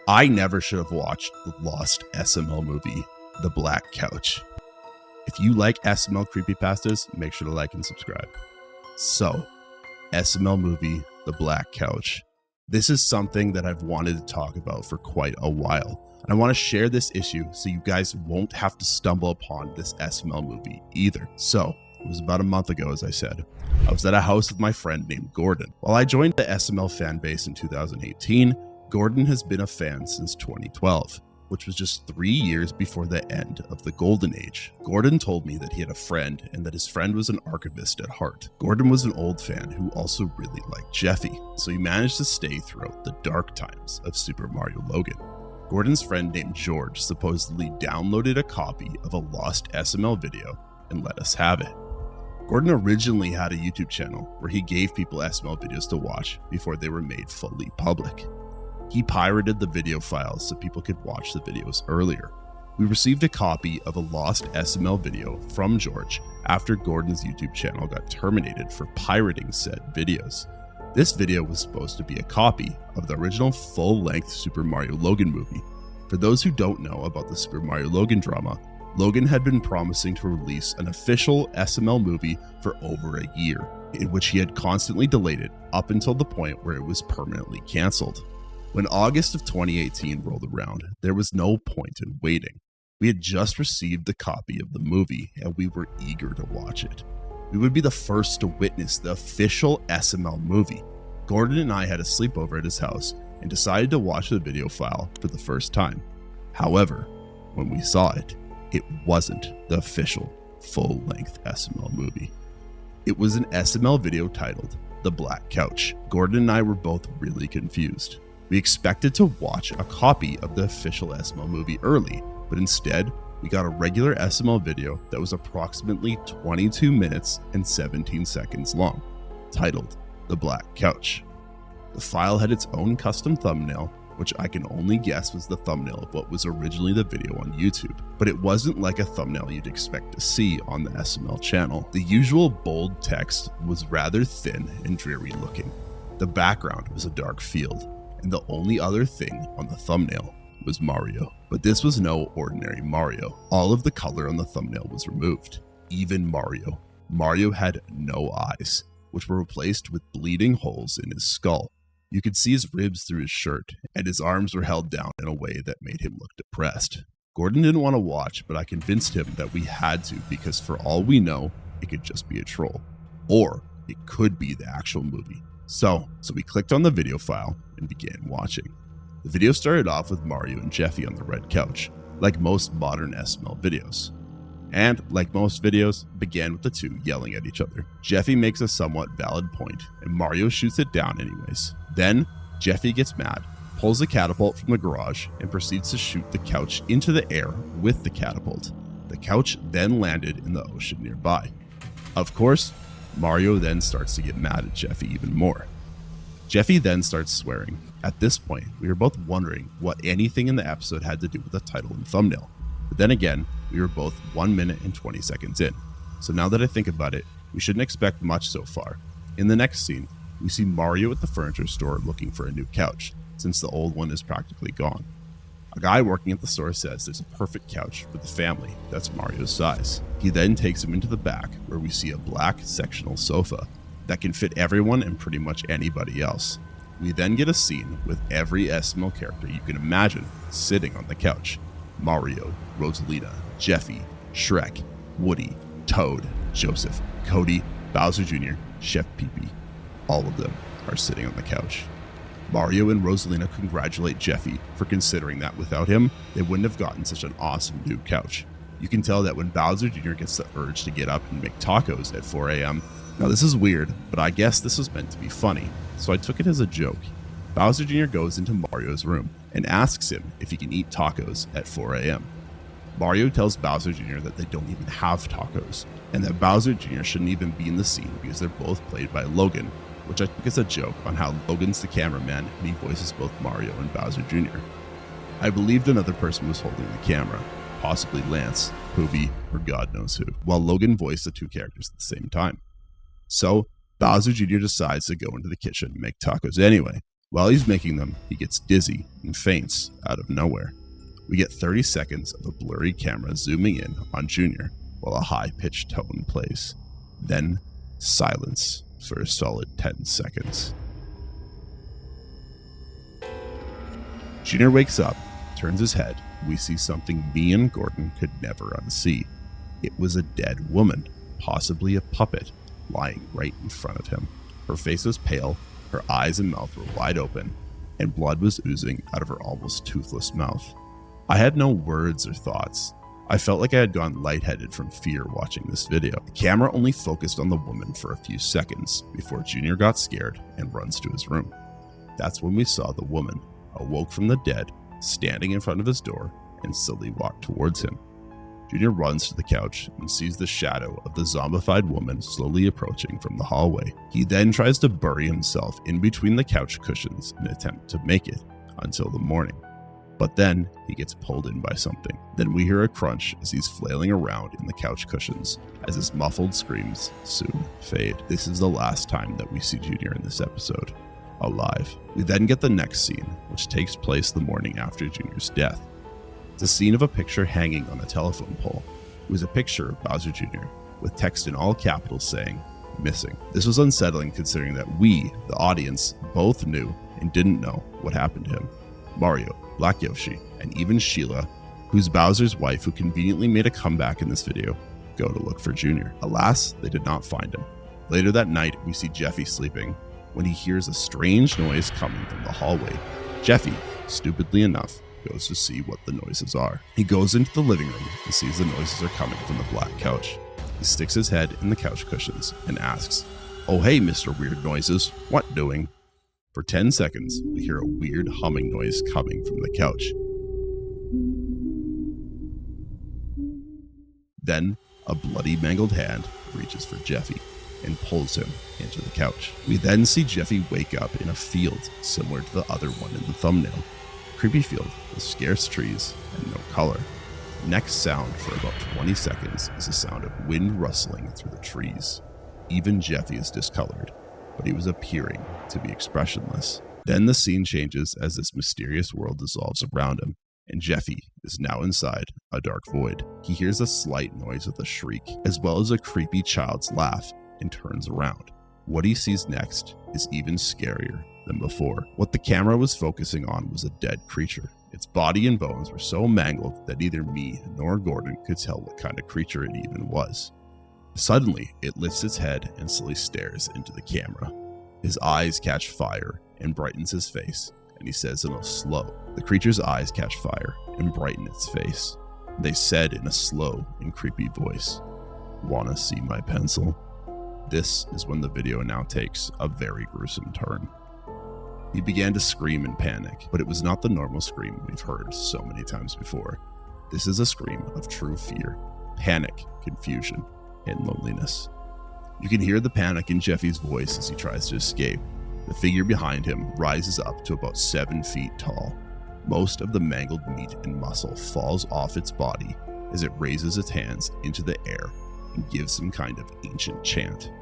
I never should have watched the lost SML movie, The Black Couch. If you like SML creepypastas, make sure to like and subscribe. So, SML movie, The Black Couch. This is something that I've wanted to talk about for quite a while. And I want to share this issue so you guys won't have to stumble upon this SML movie either. So, it was about a month ago, as I said. I was at a house with my friend named Gordon. While I joined the SML fan base in 2018, Gordon has been a fan since 2012, which was just 3 years before the end of the golden age. Gordon told me that he had a friend and that his friend was an archivist at heart. Gordon was an old fan who also really liked Jeffy, so he managed to stay throughout the dark times of Super Mario Logan. Gordon's friend named George supposedly downloaded a copy of a lost SML video and let us have it. Gordon originally had a YouTube channel where he gave people SML videos to watch before they were made fully public. He pirated the video files so people could watch the videos earlier. We received a copy of a lost SML video from George after Gordon's YouTube channel got terminated for pirating said videos. This video was supposed to be a copy of the original full-length Super Mario Logan movie. For those who don't know about the Super Mario Logan drama, Logan had been promising to release an official SML movie for over a year, in which he had constantly delayed it up until the point where it was permanently cancelled. When August of 2018 rolled around, there was no point in waiting. We had just received the copy of the movie and we were eager to watch it. We would be the first to witness the official SML movie. Gordon and I had a sleepover at his house and decided to watch the video file for the first time. However, when we saw it, it wasn't the official full-length SML movie. It was an SML video titled The Black Couch. Gordon and I were both really confused. We expected to watch a copy of the official SML movie early, but instead, we got a regular SML video that was approximately 22 minutes and 17 seconds long, titled The Black Couch. The file had its own custom thumbnail, which I can only guess was the thumbnail of what was originally the video on YouTube, but it wasn't like a thumbnail you'd expect to see on the SML channel. The usual bold text was rather thin and dreary looking. The background was a dark field, and the only other thing on the thumbnail was Mario. But this was no ordinary Mario. All of the color on the thumbnail was removed. Even Mario. Mario had no eyes, which were replaced with bleeding holes in his skull. You could see his ribs through his shirt, and his arms were held down in a way that made him look depressed. Gordon didn't want to watch, but I convinced him that we had to because for all we know, it could just be a troll. Or it could be the actual movie. So we clicked on the video file and began watching. The video started off with Mario and Jeffy on the red couch, like most modern SML videos. And, like most videos, began with the two yelling at each other. Jeffy makes a somewhat valid point, and Mario shoots it down anyways. Then, Jeffy gets mad, pulls a catapult from the garage, and proceeds to shoot the couch into the air with the catapult. The couch then landed in the ocean nearby. Of course, Mario then starts to get mad at Jeffy even more. Jeffy then starts swearing. At this point, we were both wondering what anything in the episode had to do with the title and thumbnail. But then again, we were both 1 minute and 20 seconds in. So now that I think about it, we shouldn't expect much so far. In the next scene, we see Mario at the furniture store looking for a new couch, since the old one is practically gone. A guy working at the store says there's a perfect couch for the family that's Mario's size. He then takes him into the back where we see a black sectional sofa that can fit everyone and pretty much anybody else. We then get a scene with every SML character you can imagine sitting on the couch. Mario, Rosalina, Jeffy, Shrek, Woody, Toad, Joseph, Cody, Bowser Jr., Chef Pee-Pee. All of them are sitting on the couch. Mario and Rosalina congratulate Jeffy for considering that without him, they wouldn't have gotten such an awesome new couch. You can tell that when Bowser Jr. gets the urge to get up and make tacos at 4 a.m. Now this is weird, but I guess this was meant to be funny, so I took it as a joke. Bowser Jr. goes into Mario's room and asks him if he can eat tacos at 4 a.m. Mario tells Bowser Jr. that they don't even have tacos, and that Bowser Jr. shouldn't even be in the scene because they're both played by Logan, which I took as a joke on how Logan's the cameraman and he voices both Mario and Bowser Jr. I believed another person was holding the camera, possibly Lance, Poobie, or God knows who, while Logan voiced the two characters at the same time. So, Bowser Jr. decides to go into the kitchen and make tacos anyway, While he's making them, he gets dizzy and faints out of nowhere. We get 30 seconds of a blurry camera zooming in on Junior while a high-pitched tone plays. Then silence for a solid 10 seconds. Junior wakes up, turns his head, and we see something me and Gordon could never unsee. It was a dead woman, possibly a puppet, lying right in front of him. Her face was pale, her eyes and mouth were wide open, and blood was oozing out of her almost toothless mouth. I had no words or thoughts. I felt like I had gone lightheaded from fear watching this video. The camera only focused on the woman for a few seconds before Junior got scared and runs to his room. That's when we saw the woman, awoke from the dead, standing in front of his door and slowly walked towards him. Junior runs to the couch and sees the shadow of the zombified woman slowly approaching from the hallway. He then tries to bury himself in between the couch cushions in an attempt to make it until the morning. But then he gets pulled in by something. Then we hear a crunch as he's flailing around in the couch cushions as his muffled screams soon fade. This is the last time that we see Junior in this episode, alive. We then get the next scene, which takes place the morning after Junior's death. It's a scene of a picture hanging on a telephone pole. It was a picture of Bowser Jr. with text in all capitals saying, "Missing." This was unsettling considering that we, the audience, both knew and didn't know what happened to him. Mario, Black Yoshi, and even Sheila, who's Bowser's wife who conveniently made a comeback in this video, go to look for Junior. Alas, they did not find him. Later that night, we see Jeffy sleeping when he hears a strange noise coming from the hallway. Jeffy, stupidly enough, goes to see what the noises are. He goes into the living room and sees the noises are coming from the black couch. He sticks his head in the couch cushions and asks, "Oh hey, Mr. Weird Noises, what doing?" For 10 seconds, we hear a weird humming noise coming from the couch. Then, a bloody mangled hand reaches for Jeffy and pulls him into the couch. We then see Jeffy wake up in a field similar to the other one in the thumbnail. Creepy field with scarce trees and no color. Next sound for about 20 seconds is the sound of wind rustling through the trees. Even Jeffy is discolored, but he was appearing to be expressionless. Then the scene changes as this mysterious world dissolves around him, and Jeffy is now inside a dark void. He hears a slight noise with a shriek, as well as a creepy child's laugh, and turns around. What he sees next is even scarier than before. What the camera was focusing on was a dead creature. Its body and bones were so mangled that neither me nor Gordon could tell what kind of creature it even was. Suddenly, it lifts its head and slowly stares into the camera. His eyes catch fire and brightens his face, and he says in a slow, the creature's eyes catch fire and brighten its face. They said in a slow and creepy voice, "Wanna see my pencil?" This is when the video now takes a very gruesome turn. He began to scream in panic, but it was not the normal scream we've heard so many times before. This is a scream of true fear, panic, confusion, and loneliness. You can hear the panic in Jeffy's voice as he tries to escape. The figure behind him rises up to about 7 feet tall. Most of the mangled meat and muscle falls off its body as it raises its hands into the air and gives some kind of ancient chant.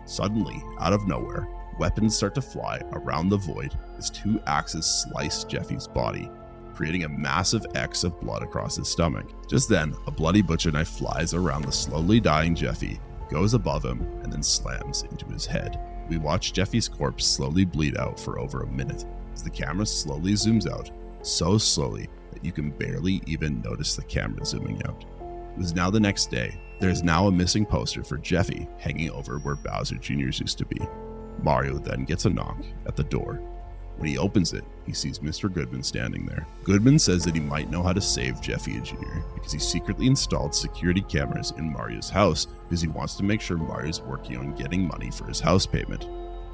Suddenly, out of nowhere, weapons start to fly around the void as 2 axes slice Jeffy's body, creating a massive X of blood across his stomach. Just then, a bloody butcher knife flies around the slowly dying Jeffy, goes above him, and then slams into his head. We watch Jeffy's corpse slowly bleed out for over a minute as the camera slowly zooms out, so slowly that you can barely even notice the camera zooming out. It was now the next day. There is now a missing poster for Jeffy hanging over where Bowser Jr.'s used to be. Mario then gets a knock at the door. When he opens it, he sees Mr. Goodman standing there. Goodman says that he might know how to save Jeffy and Jr. because he secretly installed security cameras in Mario's house because he wants to make sure Mario's working on getting money for his house payment.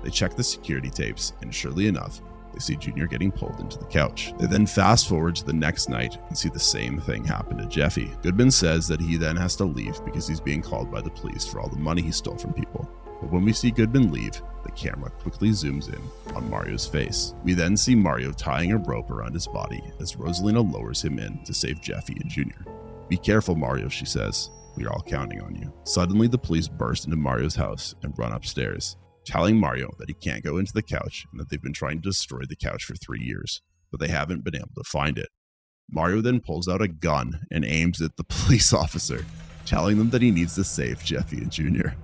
They check the security tapes, and surely enough, they see Jr. getting pulled into the couch. They then fast forward to the next night and see the same thing happen to Jeffy. Goodman says that he then has to leave because he's being called by the police for all the money he stole from people. But when we see Goodman leave, the camera quickly zooms in on Mario's face. We then see Mario tying a rope around his body as Rosalina lowers him in to save Jeffy and Jr. "Be careful, Mario," she says. "We are all counting on you." Suddenly, the police burst into Mario's house and run upstairs. telling Mario that he can't go into the couch and that they've been trying to destroy the couch for 3 years, but they haven't been able to find it. Mario then pulls out a gun and aims at the police officer, telling them that he needs to save Jeffy and Junior.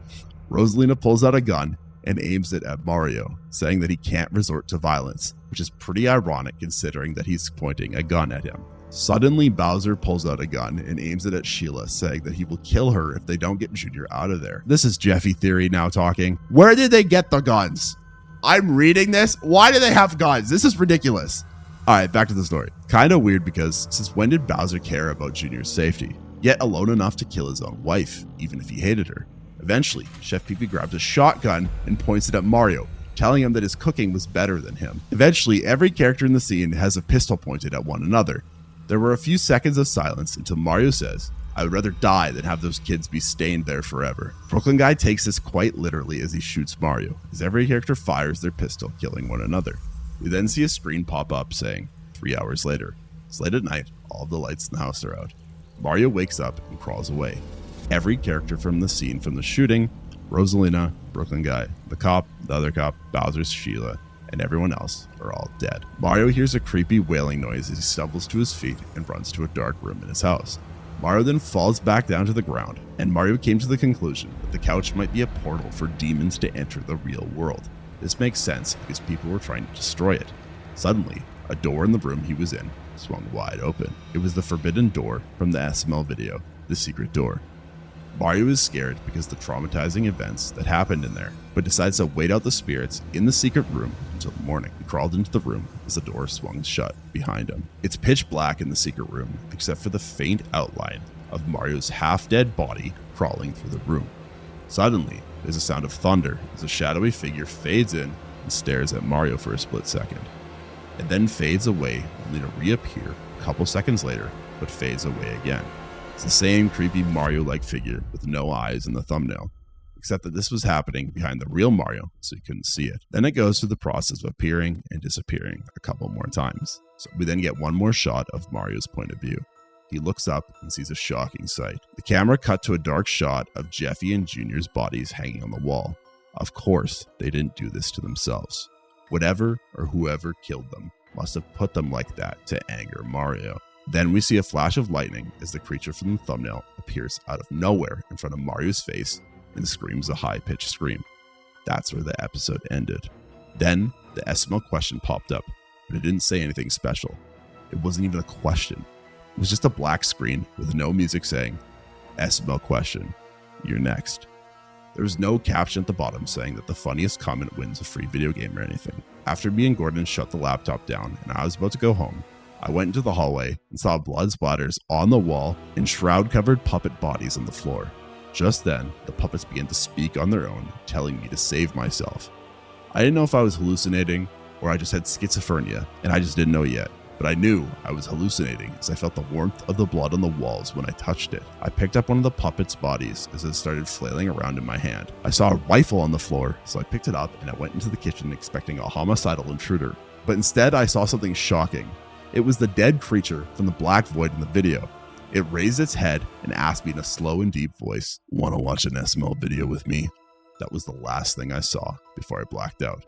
Rosalina pulls out a gun and aims it at Mario, saying that he can't resort to violence, which is pretty ironic considering that he's pointing a gun at him. Suddenly, Bowser pulls out a gun and aims it at Sheila, saying that he will kill her if they don't get Junior out of there. This is Jeffy Theory now talking. Where did they get the guns? I'm reading this. Why do they have guns? This is ridiculous. All right, back to the story. Kind of weird because since when did Bowser care about Junior's safety? Yet alone enough to kill his own wife, even if he hated her. Eventually, Chef Pee Pee grabs a shotgun and points it at Mario, telling him that his cooking was better than him. Eventually, every character in the scene has a pistol pointed at one another. There were a few seconds of silence until Mario says, "I would rather die than have those kids be stained there forever." Brooklyn Guy takes this quite literally as he shoots Mario, as every character fires their pistol, killing one another. We then see a screen pop up saying, 3 hours later. It's late at night, all of the lights in the house are out. Mario wakes up and crawls away. Every character from the scene from the shooting, Rosalina, Brooklyn Guy, the cop, the other cop, Bowser's Sheila, and everyone else are all dead. Mario hears a creepy wailing noise as he stumbles to his feet and runs to a dark room in his house. Mario then falls back down to the ground, and Mario came to the conclusion that the couch might be a portal for demons to enter the real world. This makes sense because people were trying to destroy it. Suddenly, a door in the room he was in swung wide open. It was the forbidden door from the SML video, The Secret Door. Mario is scared because of the traumatizing events that happened in there, but decides to wait out the spirits in the secret room until the morning. He crawled into the room as the door swung shut behind him. It's pitch black in the secret room, except for the faint outline of Mario's half-dead body crawling through the room. Suddenly, there's a sound of thunder as a shadowy figure fades in and stares at Mario for a split second, and then fades away only to reappear a couple seconds later, but fades away again. It's the same creepy Mario-like figure with no eyes in the thumbnail, except that this was happening behind the real Mario, so you couldn't see it. Then it goes through the process of appearing and disappearing a couple more times. So we then get one more shot of Mario's point of view. He looks up and sees a shocking sight. The camera cut to a dark shot of Jeffy and Junior's bodies hanging on the wall. Of course, they didn't do this to themselves. Whatever or whoever killed them must have put them like that to anger Mario. Then we see a flash of lightning as the creature from the thumbnail appears out of nowhere in front of Mario's face and screams a high-pitched scream. That's where the episode ended. Then the SML question popped up, but it didn't say anything special. It wasn't even a question. It was just a black screen with no music saying, SML question, you're next. There was no caption at the bottom saying that the funniest comment wins a free video game or anything. After me and Gordon shut the laptop down and I was about to go home, I went into the hallway and saw blood splatters on the wall and shroud-covered puppet bodies on the floor. Just then, the puppets began to speak on their own, telling me to save myself. I didn't know if I was hallucinating or I just had schizophrenia, and I just didn't know yet. But I knew I was hallucinating as I felt the warmth of the blood on the walls when I touched it. I picked up one of the puppets' bodies as it started flailing around in my hand. I saw a rifle on the floor, so I picked it up and I went into the kitchen expecting a homicidal intruder. But instead, I saw something shocking. It was the dead creature from the black void in the video. It raised its head and asked me in a slow and deep voice, "Want to watch an SML video with me?" That was the last thing I saw before I blacked out.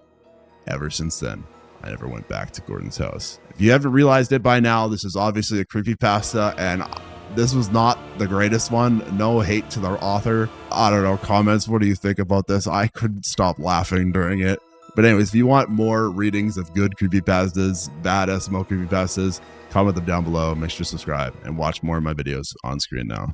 Ever since then, I never went back to Gordon's house. If you haven't realized it by now, this is obviously a creepypasta, and this was not the greatest one. No hate to the author. I don't know, comments, what do you think about this? I couldn't stop laughing during it. But anyways, if you want more readings of good creepypastas, bad SML creepypastas, comment them down below. Make sure to subscribe and watch more of my videos on screen now.